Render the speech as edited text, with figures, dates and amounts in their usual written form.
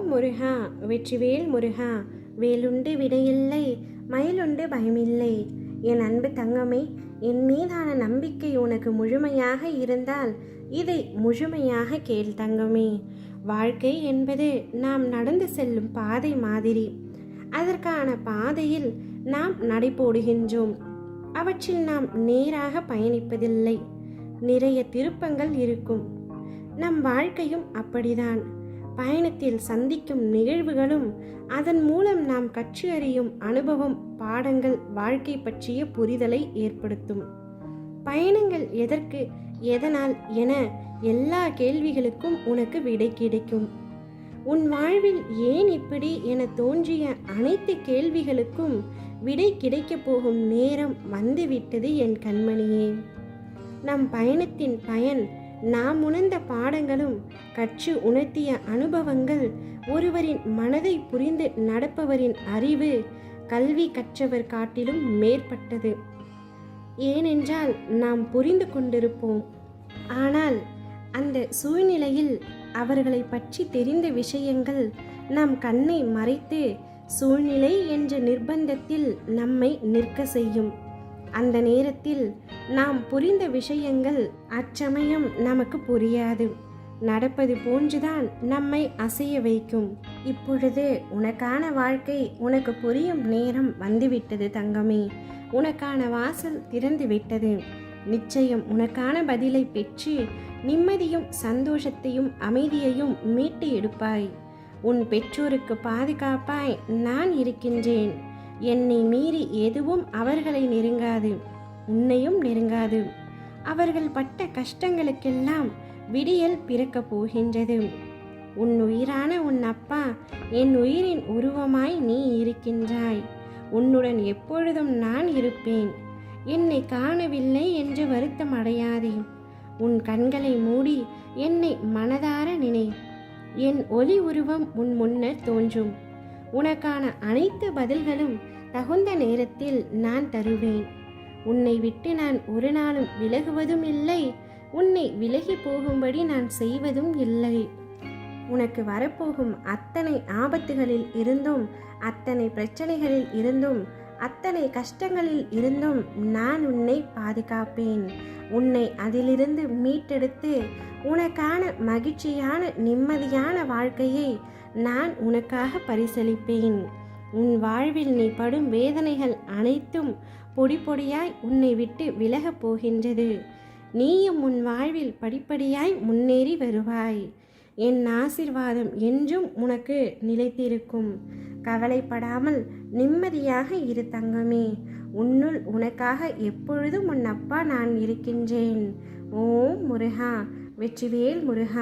ஓம் முருகா வெற்றிவேல் முருகா. வேலுண்டு விடையில்லை, மயிலுண்டு பயமில்லை. என் அன்பு தங்கமே, என் மீதான நம்பிக்கை உனக்கு முழுமையாக இருந்தால் இதை முழுமையாக கேள் தங்கமே. வாழ்க்கை என்பது நாம் நடந்து செல்லும் பாதை மாதிரி. அதற்கான பாதையில் நாம் நடைபோடுகின்றோம். அவற்றில் நாம் நேராக பயணிப்பதில்லை. நிறைய திருப்பங்கள் இருக்கும். நம் வாழ்க்கையும் அப்படிதான். பயணத்தில் சந்திக்கும் நிகழ்வுகளும் அதன் மூலம் நாம் கற்று அறியும் அனுபவம், பாடங்கள் வாழ்க்கை பற்றிய புரிதலை ஏற்படுத்தும். பயணங்கள் எதற்கு, எதனால் என எல்லா கேள்விகளுக்கும் உனக்கு விடை கிடைக்கும். உன் வாழ்வில் ஏன் இப்படி என தோன்றிய அனைத்து கேள்விகளுக்கும் விடை கிடைக்கப் போகும் நேரம் வந்துவிட்டது என் கண்மணியே. நம் பயணத்தின் பயன் நாம் உணர்ந்த பாடங்களும் கற்று உணர்த்திய அனுபவங்கள். ஒருவரின் மனதை புரிந்து நடப்பவரின் அறிவு கல்வி கற்றவர் காட்டிலும் மேற்பட்டது. ஏனென்றால் நாம் புரிந்து கொண்டிருப்போம். ஆனால் அந்த சூழ்நிலையில் அவர்களை பற்றி தெரிந்த விஷயங்கள் நம் கண்ணை மறைத்து சூழ்நிலை என்ற நிர்பந்தத்தில் நம்மை நிற்க செய்யும். அந்த நேரத்தில் நாம் புரிந்த விஷயங்கள் அச்சமயம் நமக்கு புரியாது. நடப்பது போன்றுதான் நம்மை அசைய வைக்கும். இப்பொழுது உனக்கான வாழ்க்கை உனக்கு புரியும் நேரம் வந்துவிட்டது தங்கமே. உனக்கான வாசல் திறந்து விட்டது. நிச்சயம் உனக்கான பதிலை பெற்று நிம்மதியும் சந்தோஷத்தையும் அமைதியையும் மீட்டு எடுப்பாய். உன் பெற்றோருக்கு பாதுகாப்பாய் நான் இருக்கின்றேன். என்னை மீறி எதுவும் அவர்களை நெருங்காது, உன்னையும் நெருங்காது. அவர்கள் பட்ட கஷ்டங்களுக்கெல்லாம் விடியல் பிறக்கப் போகின்றது. உன் உயிரான உன் அப்பா என் உயிரின் உருவமாய் நீ இருக்கின்றாய். உன்னுடன் எப்பொழுதும் நான் இருப்பேன். என்னை காணவில்லை என்று வருத்தம் அடையாதே. உன் கண்களை மூடி என்னை மனதார நினை. என் ஒளி உருவம் உன் முன்னர் தோன்றும். உனக்கான அனைத்து பதில்களும் தகுந்த நேரத்தில் நான் தருவேன். உன்னை விட்டு நான் ஒரு நாளும் விலகுவதும் இல்லை. உன்னை விலகி போகும்படி நான் செய்வதும் இல்லை. உனக்கு வரப்போகும் அத்தனை ஆபத்துகளில் இருந்தும், அத்தனை பிரச்சனைகளில் இருந்தும், அத்தனை கஷ்டங்களில் இருந்தும் நான் உன்னை பாதுகாப்பேன். உன்னை அதிலிருந்து மீட்டெடுத்து உனக்கான மகிழ்ச்சியான நிம்மதியான வாழ்க்கையை நான் உனக்காக பரிசளிப்பேன். உன் வாழ்வில் நீ படும் வேதனைகள் அனைத்தும் பொடி பொடியாய் உன்னை விட்டு விலகப் போகின்றது. நீயும் உன் வாழ்வில் படிப்படியாய் முன்னேறி வருவாய். என் ஆசீர்வாதம் என்றும் உனக்கு நிலைத்திருக்கும். கவலைப்படாமல் நிம்மதியாக இரு தங்கமே. உன்னுள் உனக்காக எப்பொழுதும் உன் அப்பா நான் இருக்கின்றேன். ஓம் முருகா வெற்றிவேல் முருகா.